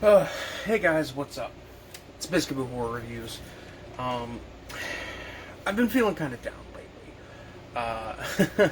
Hey guys, what's up? It's Biscuit Horror Reviews. Um, I've been feeling kind of down lately.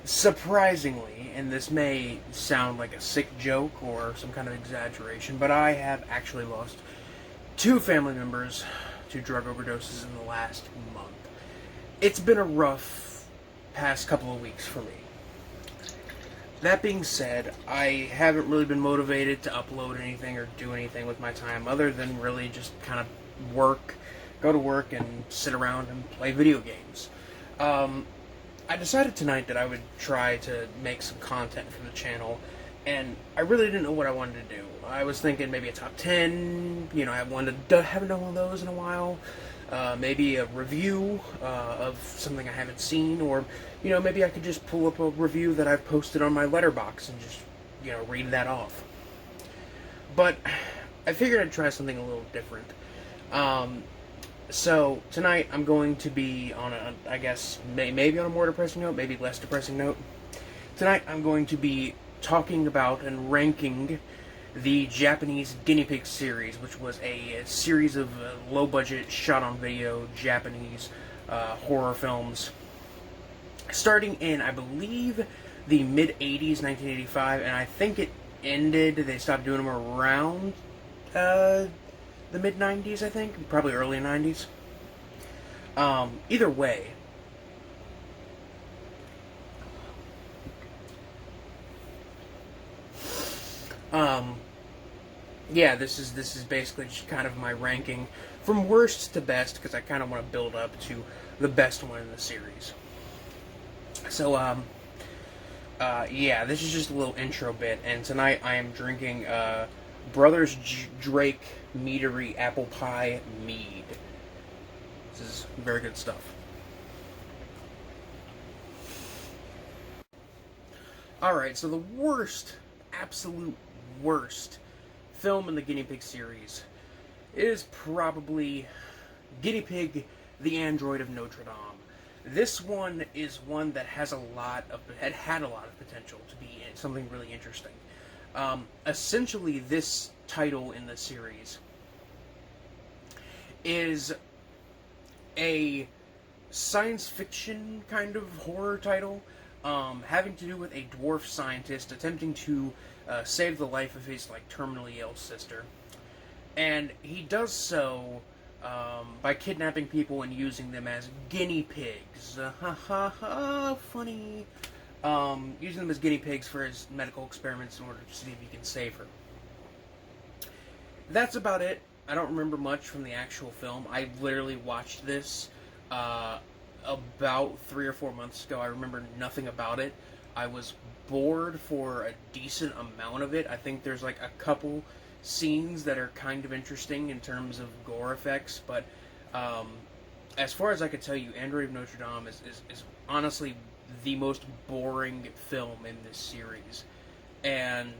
Surprisingly, and this may sound like a sick joke or some kind of exaggeration, but I have actually lost two family members to drug overdoses in the last month. It's been a rough past couple of weeks for me. That being said, I haven't really been motivated to upload anything or do anything with my time other than really just kind of go to work and sit around and play video games. I decided tonight that I would try to make some content for the channel, and I really didn't know what I wanted to do. I was thinking maybe a top 10, I haven't done one of those in a while. Maybe a review of something I haven't seen, or maybe I could just pull up a review that I've posted on my letterbox and just read that off. But I figured I'd try something a little different. So tonight I'm going to be on I guess maybe on a more depressing note, maybe less depressing note. Tonight I'm going to be talking about and ranking the Japanese Guinea Pig series, which was a series of low-budget, shot-on-video Japanese horror films, starting in, I believe, the mid-'80s, 1985, and I think it ended, they stopped doing them around the mid-'90s, I think, probably early '90s. Either way, yeah, this is basically just kind of my ranking from worst to best, because I kind of want to build up to the best one in the series. So, yeah, this is just a little intro bit, and tonight I am drinking Brothers Drake Meadery Apple Pie Mead. This is very good stuff. Alright, so the worst, absolute worst film in the Guinea Pig series is probably Guinea Pig, the Android of Notre Dame. This one is one that had a lot of potential to be something really interesting. Essentially, this title in the series is a science fiction kind of horror title, having to do with a dwarf scientist attempting to save the life of his terminally ill sister, and he does so by kidnapping people and using them as guinea pigs. Funny. Using them as guinea pigs for his medical experiments in order to see if he can save her. That's about it. I don't remember much from the actual film. I literally watched this about 3 or 4 months ago. I remember nothing about it. I was bored for a decent amount of it. I think there's a couple scenes that are kind of interesting in terms of gore effects, but as far as I could tell you, Android of Notre Dame is honestly the most boring film in this series. And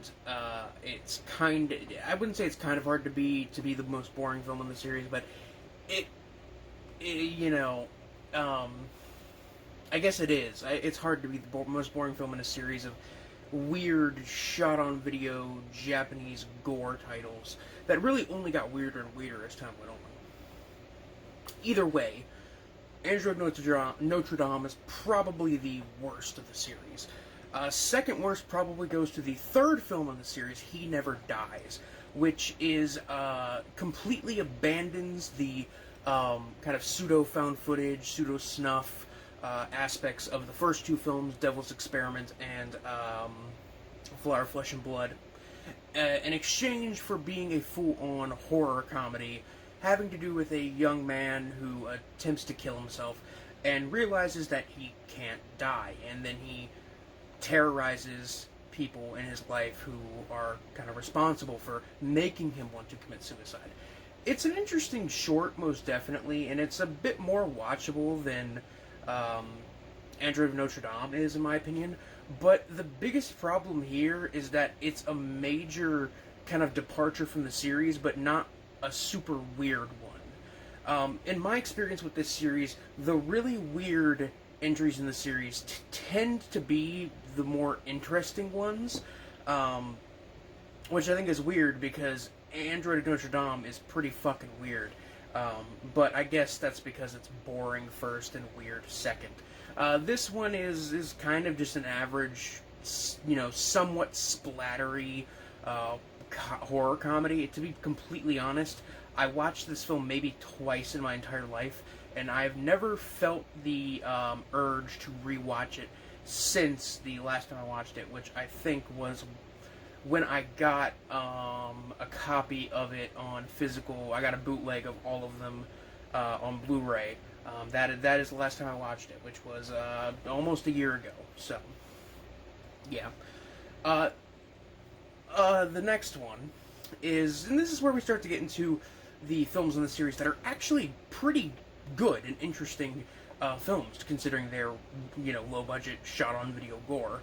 it's I wouldn't say it's kind of hard to be the most boring film in the series, but it I guess it is. It's hard to be the most boring film in a series of weird shot-on-video Japanese gore titles that really only got weirder and weirder as time went on. Either way, Android Notre Dame is probably the worst of the series. Second worst probably goes to the third film in the series, He Never Dies, which is completely abandons the kind of pseudo-found footage, pseudo-snuff aspects of the first two films, Devil's Experiment and Flower, Flesh, and Blood, in exchange for being a full-on horror comedy having to do with a young man who attempts to kill himself and realizes that he can't die, and then he terrorizes people in his life who are kind of responsible for making him want to commit suicide. It's an interesting short, most definitely, and it's a bit more watchable than Android of Notre Dame is, in my opinion. But the biggest problem here is that it's a major kind of departure from the series, but not a super weird one. In my experience with this series, the really weird entries in the series tend to be the more interesting ones. which I think is weird because Android of Notre Dame is pretty fucking weird. But I guess that's because it's boring first and weird second. This one is kind of just an average, somewhat splattery horror comedy. To be completely honest, I watched this film maybe twice in my entire life, and I've never felt the urge to rewatch it since the last time I watched it, which I think was when I got a copy of it on physical. I got a bootleg of all of them on Blu-ray. That is the last time I watched it, which was almost a year ago. So, yeah. The next one is, and this is where we start to get into the films in the series that are actually pretty good and interesting films, considering their low-budget, shot-on-video gore.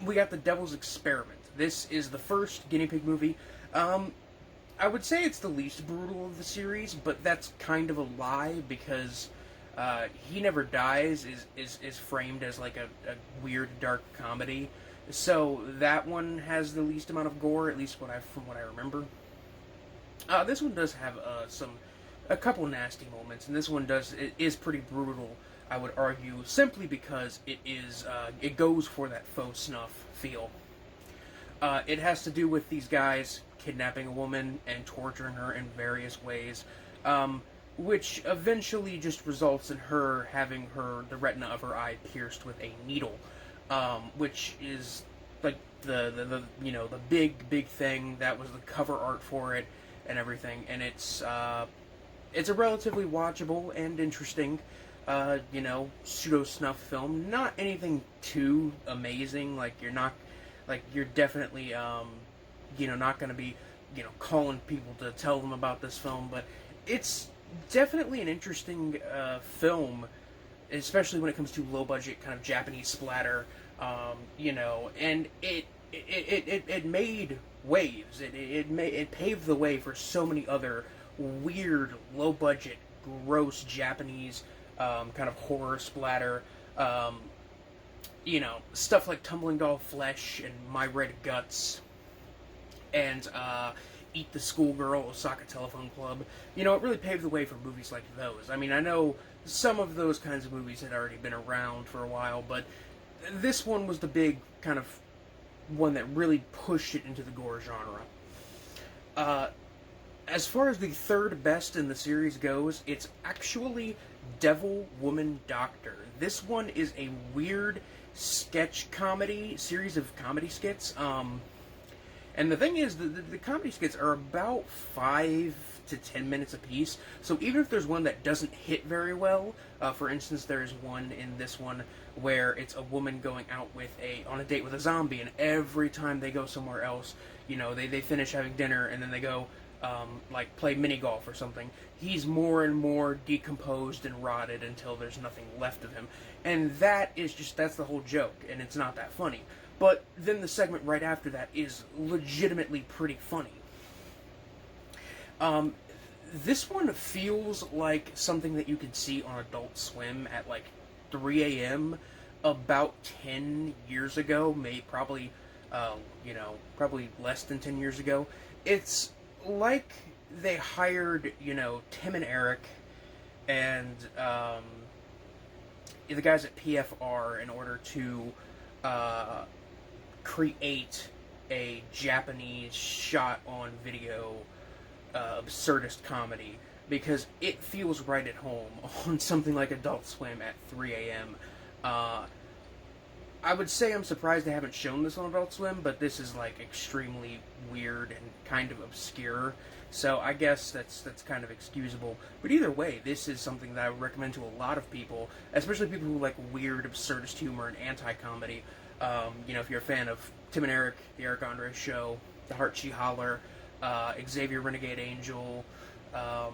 We got The Devil's Experiment. This is the first guinea pig movie. I would say it's the least brutal of the series, but that's kind of a lie because He Never Dies is framed as like a weird, dark comedy. So that one has the least amount of gore, at least from what I remember. This one does have a couple nasty moments, and this one is pretty brutal, I would argue, simply because it goes for that faux snuff feel. It has to do with these guys kidnapping a woman and torturing her in various ways, which eventually just results in her having the retina of her eye pierced with a needle, which is like the big thing that was the cover art for it and everything, and it's a relatively watchable and interesting pseudo snuff film. Not anything too amazing. You're definitely not going to be calling people to tell them about this film, but it's definitely an interesting film, especially when it comes to low budget kind of Japanese splatter. And it made waves. It paved the way for so many other weird, low budget, gross Japanese kind of horror splatter. Stuff like Tumbling Doll Flesh and My Red Guts and Eat the Schoolgirl, Osaka Telephone Club. It really paved the way for movies like those. I mean, I know some of those kinds of movies had already been around for a while, but this one was the big kind of one that really pushed it into the gore genre. As far as the third best in the series goes, it's actually Devil Woman Doctor. This one is a weird sketch comedy, series of comedy skits. And the thing is, the comedy skits are about 5 to 10 minutes apiece. So even if there's one that doesn't hit very well, for instance, there's one in this one where it's a woman going out on a date with a zombie, and every time they go somewhere else, they finish having dinner and then they go play mini golf or something. He's more and more decomposed and rotted until there's nothing left of him. And that's the whole joke, and it's not that funny. But then the segment right after that is legitimately pretty funny. This one feels like something that you could see on Adult Swim at 3 a.m. about 10 years ago, probably less than 10 years ago. It's like they hired, Tim and Eric and the guys at PFR in order to create a Japanese shot-on-video absurdist comedy, because it feels right at home on something like Adult Swim at 3 a.m. I would say I'm surprised they haven't shown this on Adult Swim, but this is extremely weird and kind of obscure, so I guess that's kind of excusable. But either way, this is something that I would recommend to a lot of people, especially people who like weird, absurdist humor and anti-comedy. If you're a fan of Tim and Eric, The Eric Andre Show, The Heart She Holler, Xavier Renegade Angel, I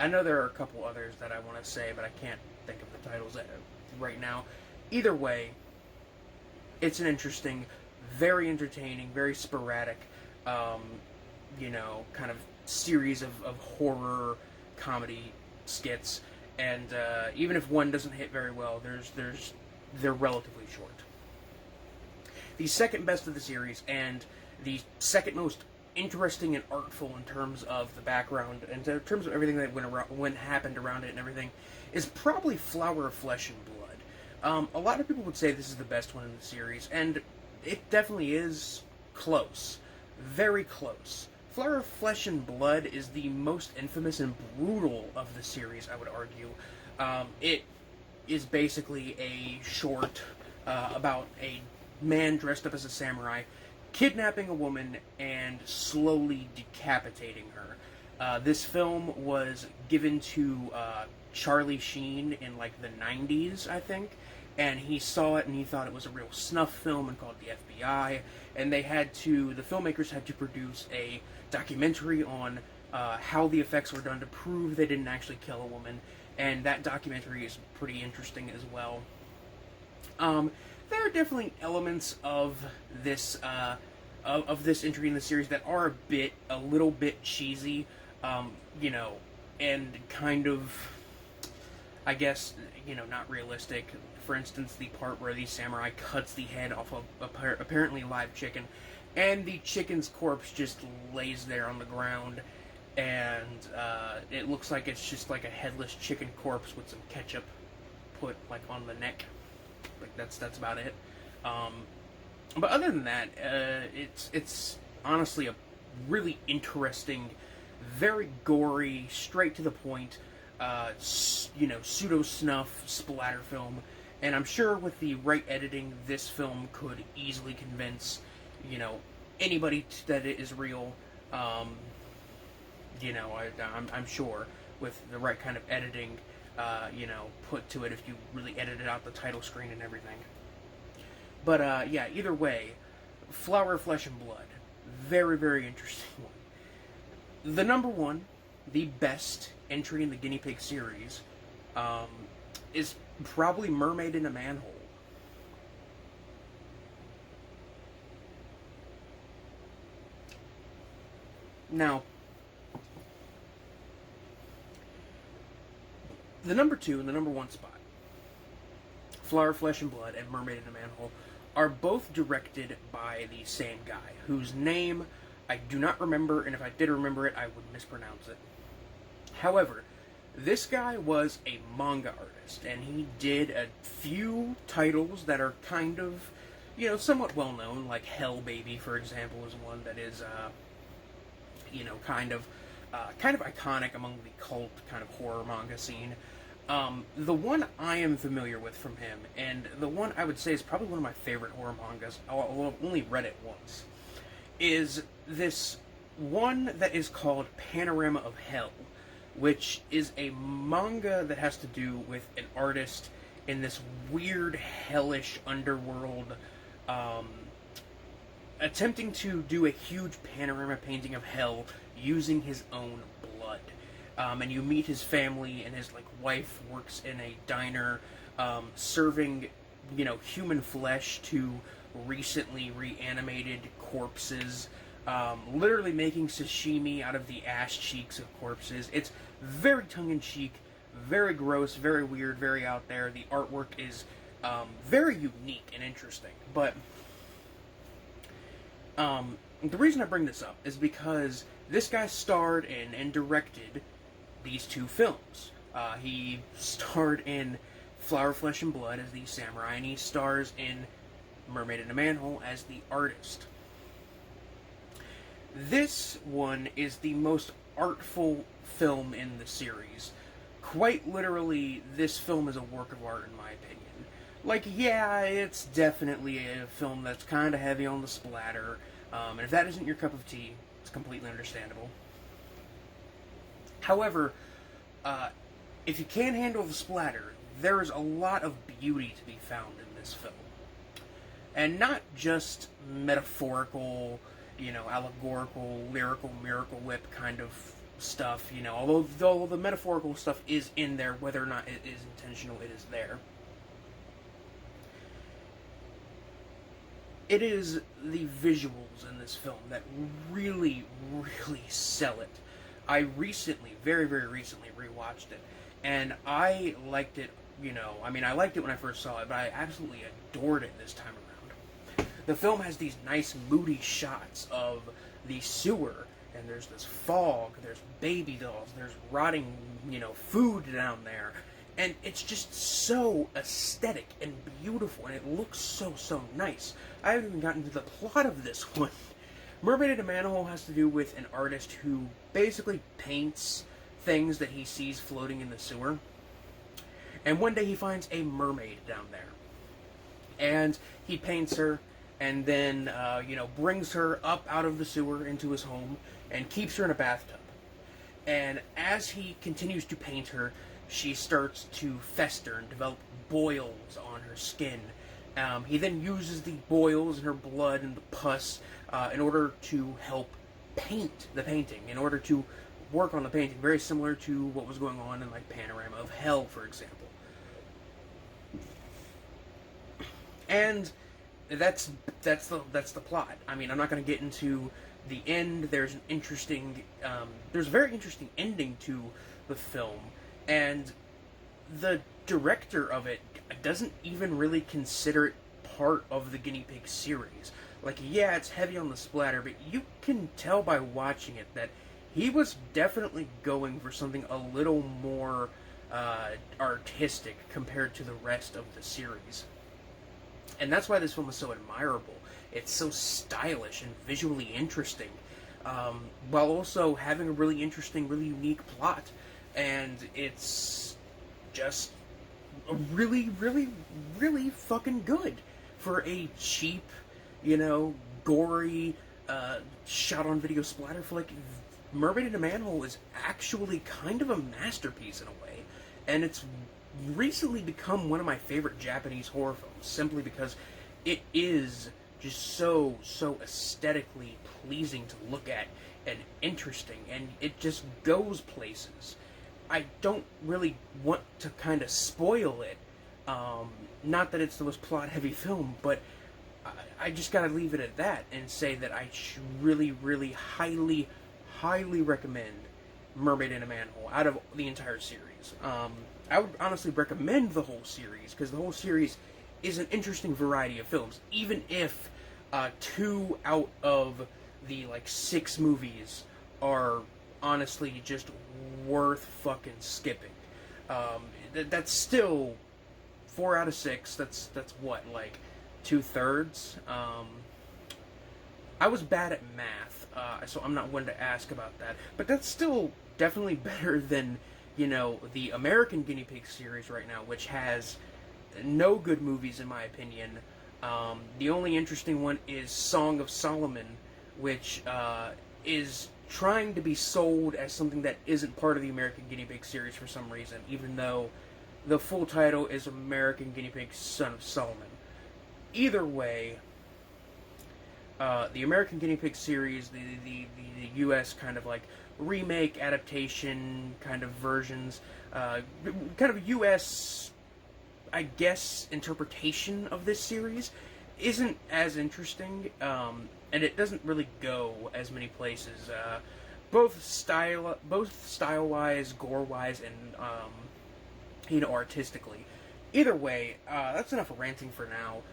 know there are a couple others that I want to say, but I can't think of the titles right now. Either way, it's an interesting, very entertaining, very sporadic, kind of series of horror comedy skits, and even if one doesn't hit very well, they're relatively short. The second best of the series, and the second most interesting and artful in terms of the background and in terms of everything that happened around it and everything, is probably Flower of Flesh and Blood. A lot of people would say this is the best one in the series, and it definitely is close. Very close. Flower of Flesh and Blood is the most infamous and brutal of the series, I would argue. It is basically a short about a man dressed up as a samurai kidnapping a woman and slowly decapitating her. This film was given to Charlie Sheen in like the 90s, I think, and he saw it and he thought it was a real snuff film and called the FBI, and the filmmakers had to produce a documentary on how the effects were done to prove they didn't actually kill a woman, and that documentary is pretty interesting as well. There are definitely elements of this entry in the series that are a little bit cheesy, and kind of, I guess, not realistic. For instance, the part where the samurai cuts the head off of apparently live chicken, and the chicken's corpse just lays there on the ground, and it looks like it's just like a headless chicken corpse with some ketchup put like on the neck. Like that's about it. But other than that, it's honestly a really interesting, very gory, straight to the point, pseudo snuff splatter film. And I'm sure with the right editing, this film could easily convince, anybody that it is real. I'm sure with the right kind of editing, put to it, if you really edited out the title screen and everything. But, either way, Flower of Flesh and Blood, very, very interesting one. The number one, the best entry in the Guinea Pig series, is probably Mermaid in a Manhole. Now, the number two and the number one spot, Flower, Flesh, and Blood and Mermaid in a Manhole, are both directed by the same guy, whose name I do not remember, and if I did remember it, I would mispronounce it. However, this guy was a manga artist, and he did a few titles that are kind of, somewhat well-known, like Hell Baby, for example, is one that is, kind of iconic among the cult kind of horror manga scene. The one I am familiar with from him, and the one I would say is probably one of my favorite horror mangas, although I've only read it once, is this one that is called Panorama of Hell, which is a manga that has to do with an artist in this weird, hellish underworld, attempting to do a huge panorama painting of hell using his own blood. And you meet his family, and his wife works in a diner, serving, human flesh to recently reanimated corpses, literally making sashimi out of the ass cheeks of corpses. It's very tongue-in-cheek, very gross, very weird, very out there. The artwork is very unique and interesting. But the reason I bring this up is because this guy starred in and directed these two films. He starred in Flower, Flesh, and Blood as the samurai, and he stars in Mermaid in a Manhole as the artist. This one is the most artful film in the series. Quite literally, this film is a work of art in my opinion. It's definitely a film that's kind of heavy on the splatter, and if that isn't your cup of tea, it's completely understandable. However, if you can't handle the splatter, there is a lot of beauty to be found in this film. And not just metaphorical, allegorical, lyrical, miracle whip kind of stuff, although the metaphorical stuff is in there, whether or not it is intentional, it is there. It is the visuals in this film that really, really sell it. I recently, very, very recently, rewatched it, And I liked it, I mean, I liked it when I first saw it, but I absolutely adored it this time around. The film has these nice, moody shots of the sewer, and there's this fog, there's baby dolls, there's rotting, food down there, and it's just so aesthetic and beautiful, and it looks so, so nice. I haven't even gotten to the plot of this one. Mermaid in a Manhole has to do with an artist who basically paints things that he sees floating in the sewer. And one day he finds a mermaid down there. And he paints her, and then, brings her up out of the sewer into his home, and keeps her in a bathtub. And as he continues to paint her, she starts to fester and develop boils on her skin. He then uses the boils and her blood and the pus in order to help paint the painting, in order to work on the painting, very similar to what was going on in, like, Panorama of Hell, for example. And that's the plot. I mean, I'm not going to get into the end. There's a very interesting ending to the film, and the director of it doesn't even really consider it part of the Guinea Pig series. Like, yeah, it's heavy on the splatter, but you can tell by watching it that he was definitely going for something a little more artistic compared to the rest of the series. And that's why this film is so admirable. It's so stylish and visually interesting, while also having a really interesting, really unique plot. And it's just really, really, really fucking good for a cheap, gory, shot-on-video splatter flick. Mermaid in a Manhole is actually kind of a masterpiece in a way, and it's recently become one of my favorite Japanese horror films, simply because it is just so aesthetically pleasing to look at and interesting, and it just goes places. I don't really want to kind of spoil it, not that it's the most plot-heavy film, but I just gotta leave it at that and say that I really, really highly recommend Mermaid in a Manhole out of the entire series. I would honestly recommend the whole series, because the whole series is an interesting variety of films, even if 2 out of the 6 movies are honestly just worth fucking skipping. That's still 4 out of 6. That's what, 2/3. I was bad at math, so I'm not one to ask about that, but that's still definitely better than the American Guinea Pig series right now, which has no good movies in my opinion. The only interesting one is Song of Solomon, which is trying to be sold as something that isn't part of the American Guinea Pig series for some reason, even though the full title is American Guinea Pig Son of Solomon. Either way, the American Guinea Pig series, the U.S. kind of remake, adaptation kind of versions, kind of U.S., I guess, interpretation of this series isn't as interesting, and it doesn't really go as many places, both style-wise, gore-wise, and artistically. Either way, that's enough ranting for now.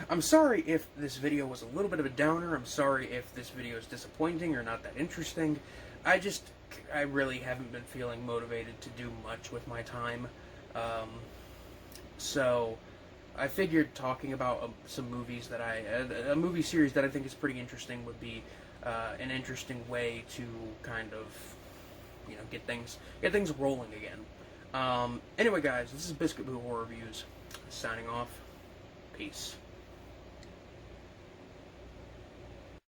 I'm sorry if this video was a little bit of a downer. I'm sorry if this video is disappointing or not that interesting. I really haven't been feeling motivated to do much with my time. So I figured talking about some movies that a movie series that I think is pretty interesting would be an interesting way to kind of, get things rolling again. Anyway, guys, this is Biscuit Boo Horror Reviews, signing off. Peace.